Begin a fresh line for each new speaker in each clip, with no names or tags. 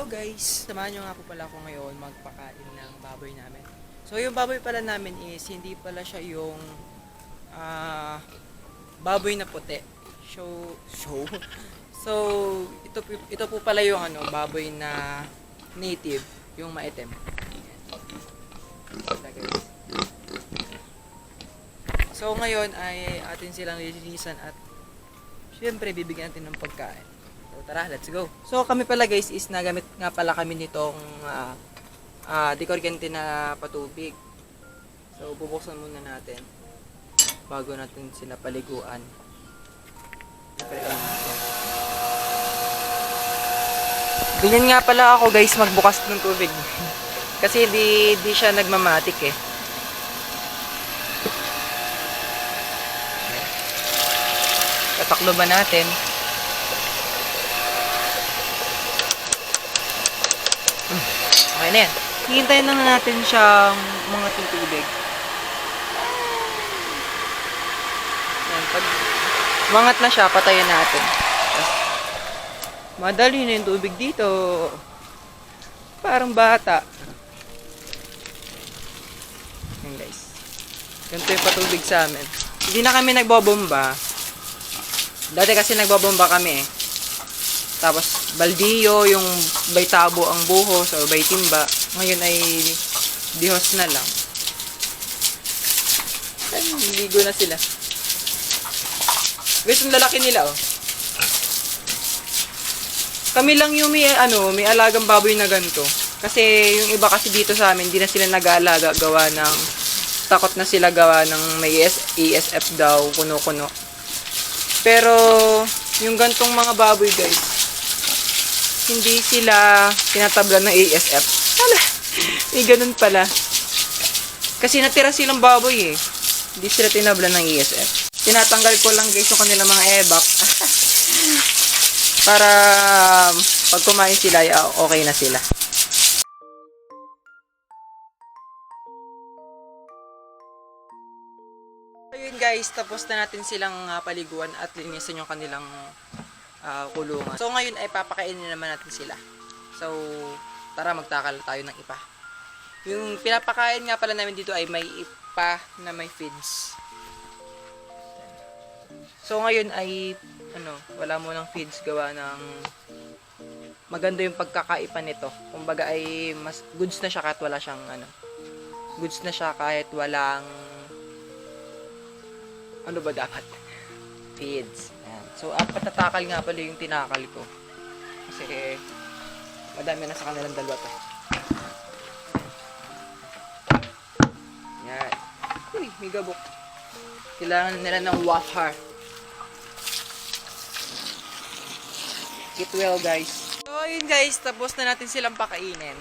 Hello guys! Samahan nyo nga po pala ako ngayon magpakain ng baboy namin. So yung baboy pala namin is hindi pala siya yung baboy na puti. Show. So ito po pala yung baboy na native, yung maitim. So ngayon ay atin silang lilinisan at syempre bibigyan natin ng pagkain. So tara, let's go. So kami pala guys is nagamit nga pala kami nitong dekuryente na patubig. So bubuksan muna natin bago natin sila paliguan. Ganyan nga pala ako guys magbukas ng tubig. Kasi di siya nagmamatik eh. Tatakloban natin. Okay na yan. Hintayin lang natin siyang mga tubig. Yan, pag mangat na siya, patayin natin. Madali na yung tubig dito. Parang bata. Yan guys. Ganito yung patubig sa amin. Hindi na kami nagbobomba. Dati kasi nagbobomba kami eh. Tapos baldiyo, yung baytabo ang buhos o baytimba. Ngayon ay dihos na lang. Ay, ligo na sila. Guys, ang lalaki nila oh. Kami lang yung may alagang baboy na ganito. Kasi yung iba kasi dito sa amin, hindi na sila nag-aalaga gawa ng takot na sila gawa ng may ESF daw, kuno-kuno. Pero yung gantong mga baboy guys, hindi sila tinatablan ng ASF. Hala, may ganun pala. Kasi natira silang baboy eh. Hindi sila tinablan ng ASF. Tinatanggal ko lang guys yung kanilang mga ebak. Para pag kumain sila, okay na sila. So yun guys, tapos na natin silang paliguan at linisin yung kanilang kulungan. So ngayon ay papakainin naman natin sila. So tara magtakal tayo ng ipa. Yung pinapakain nga pala namin dito ay may ipa na may feeds. So ngayon ay wala mo ng feeds gawa ng maganda yung pagkakaipa nito. Kumbaga ay mas goods na siya kahit wala siyang goods na siya kahit walang ba dapat? Feeds. Ayan. So, patatakal nga pala yung tinakal ko. Kasi, madami na sa kanilang dalawa to. Ayan. Uy, may gabok. Kailangan nila ng water. Get well, guys. So, yun guys. Tapos na natin silang pakainin.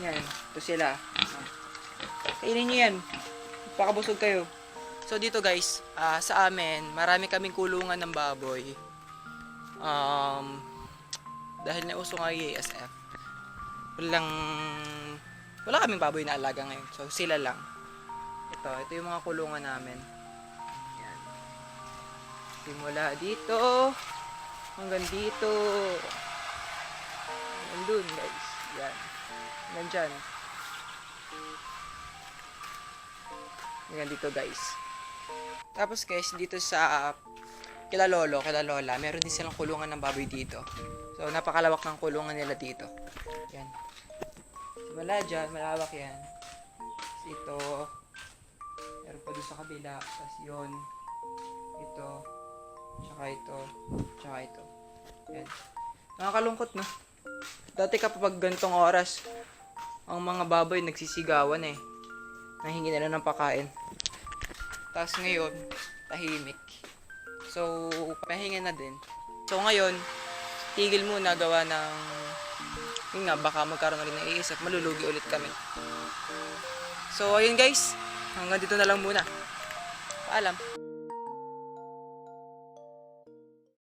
Yan. Ito sila. Kainin nyo yan. Pakabusog kayo. So dito guys, sa amin, marami kaming kulungan ng baboy. Dahil nauso nga yung ASF. Wala kaming baboy na alaga ngayon. So sila lang. Ito yung mga kulungan namin. Yan. Simula dito hanggang dito. Nandun guys. Yan. Nandyan. Hanggang dito guys. Tapos guys, dito sa kila lolo, kila lola, meron din silang kulungan ng baboy dito. So, napakalawak ng kulungan nila dito. Yan. Wala dyan, malawak yan. Tapos ito, meron pa doon sa kabila. Tapos yun, ito, tsaka ito, tsaka ito. Yan. Nakakalungkot, no? Dati kapag gantong oras, ang mga baboy nagsisigawan eh. Nahingi na ng pakain. Tapos ngayon, tahimik. So, pahinga na din. So ngayon, tigil muna gawa ng yun nga, baka magkaroon ulit ng iisip, malulugi ulit kami. So ayun guys, hanggang dito na lang muna. Paalam.